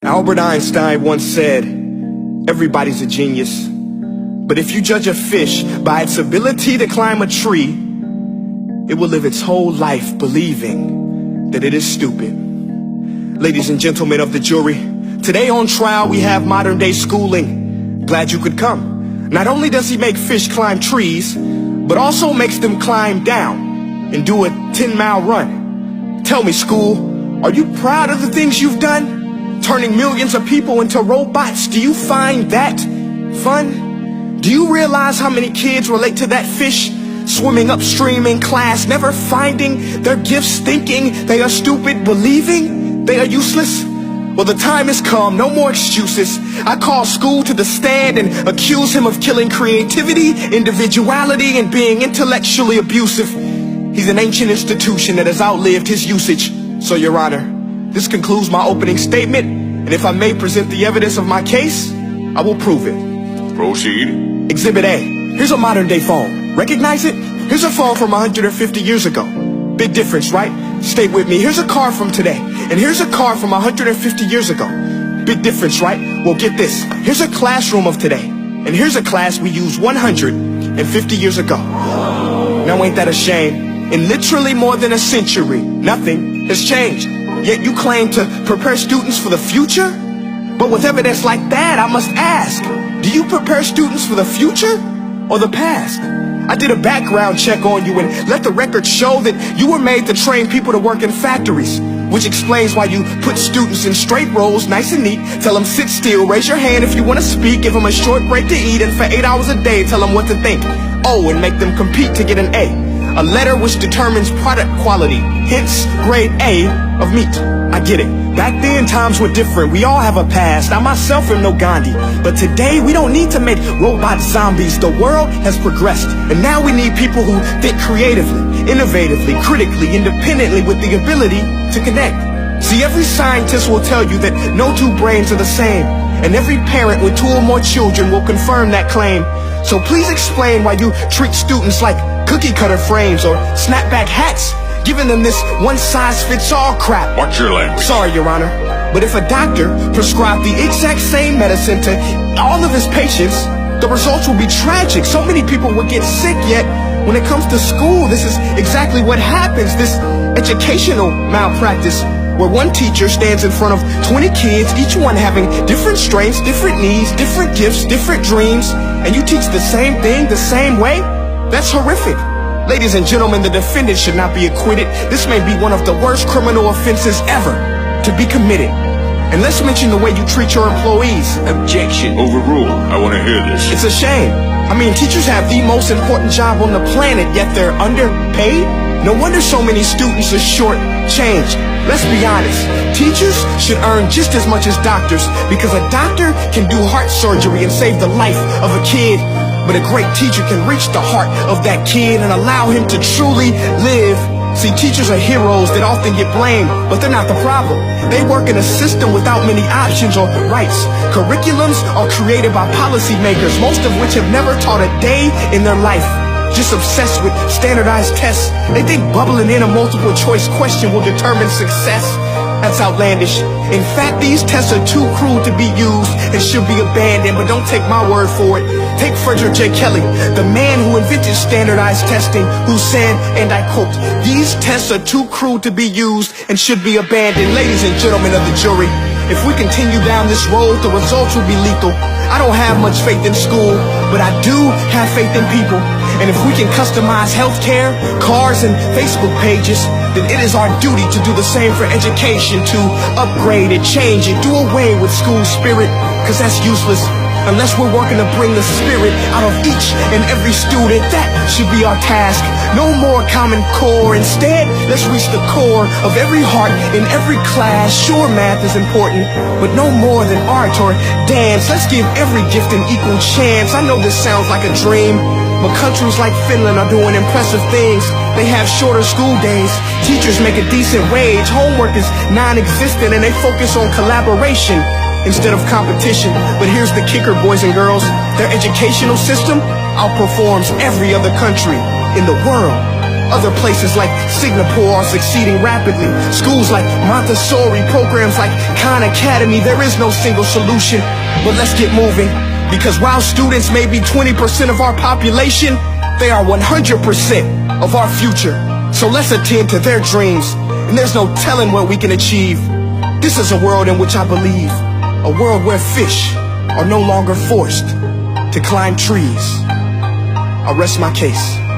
Albert Einstein once said, everybody's a genius, but if you judge a fish by its ability to climb a tree, it will live its whole life believing that it is stupid. Ladies and gentlemen of the jury, today on trial we have modern day schooling. Glad you could come. Not only does he make fish climb trees, but also makes them climb down and do a 10-mile run. Tell me, school, are you proud of the things you've done? Turning millions of people into robots, do you find that fun? Do you realize how many kids relate to that fish swimming upstream in class, never finding their gifts, thinking they are stupid, believing they are useless? Well, the time has come, no more excuses. I call school to the stand and accuse him of killing creativity, individuality, and being intellectually abusive. He's an ancient institution that has outlived his usage. So, Your Honor, this concludes my opening statement, and if I may present the evidence of my case, I will prove it. Proceed. Exhibit A. Here's a modern day phone. Recognize it? Here's a phone from 150 years ago. Big difference, right? Stay with me. Here's a car from today, and here's a car from 150 years ago. Big difference, right? Well, get this. Here's a classroom of today, and here's a class we used 150 years ago. Now ain't that a shame? In literally more than a century, nothing has changed. Yet you claim to prepare students for the future? But with evidence like that, I must ask, do you prepare students for the future or the past? I did a background check on you and let the record show that you were made to train people to work in factories, which explains why you put students in straight rows, nice and neat, tell them sit still, raise your hand if you want to speak, give them a short break to eat, and for 8 hours a day tell them what to think. Oh, and make them compete to get an A. A letter which determines product quality, hence grade A of meat. I get it. Back then, times were different. We all have a past. I myself am no Gandhi. But today, we don't need to make robot zombies. The world has progressed. And now we need people who think creatively, innovatively, critically, independently, with the ability to connect. See, every scientist will tell you that no two brains are the same. And every parent with 2 or more children will confirm that claim. So please explain why you treat students like cookie cutter frames or snapback hats, giving them this one-size-fits-all crap. Watch your language. Sorry, Your Honor, but if a doctor prescribed the exact same medicine to all of his patients, the results will be tragic. So many people will get sick, yet when it comes to school, this is exactly what happens. This educational malpractice, where one teacher stands in front of 20 kids, each one having different strengths, different needs, different gifts, different dreams, and you teach the same thing the same way? That's horrific. Ladies and gentlemen, the defendant should not be acquitted. This may be one of the worst criminal offenses ever to be committed. And let's mention the way you treat your employees. Objection. Overruled. I want to hear this. It's a shame. I mean, teachers have the most important job on the planet, yet they're underpaid? No wonder so many students are short-changed. Let's be honest. Teachers should earn just as much as doctors, because a doctor can do heart surgery and save the life of a kid. But a great teacher can reach the heart of that kid and allow him to truly live. See, teachers are heroes that often get blamed, but they're not the problem. They work in a system without many options or rights. Curriculums are created by policymakers, most of which have never taught a day in their life. Just obsessed with standardized tests. They think bubbling in a multiple choice question will determine success. That's outlandish. In fact, these tests are too cruel to be used and should be abandoned, but don't take my word for it. Take Frederick J. Kelly, the man who invented standardized testing, who said, and I quote, "These tests are too cruel to be used and should be abandoned." Ladies and gentlemen of the jury, if we continue down this road, the results will be lethal. I don't have much faith in school, but I do have faith in people. And if we can customize healthcare, cars, and Facebook pages, then it is our duty to do the same for education, to upgrade it, change it, do away with school spirit, because that's useless. Unless we're working to bring the spirit out of each and every student, that should be our task. No more Common Core. Instead, let's reach the core of every heart in every class. Sure, math is important, but no more than art or dance. Let's give every gift an equal chance. I know this sounds like a dream, but countries like Finland are doing impressive things. They have shorter school days. Teachers make a decent wage. Homework is non-existent, and they focus on collaboration instead of competition. But here's the kicker, boys and girls. Their educational system outperforms every other country in the world. Other places like Singapore are succeeding rapidly. Schools like Montessori, programs like Khan Academy. There is no single solution, but let's get moving. Because while students may be 20% of our population, they are 100% of our future. So let's attend to their dreams, and there's no telling what we can achieve. This is a world in which I believe, a world where fish are no longer forced to climb trees. I rest my case.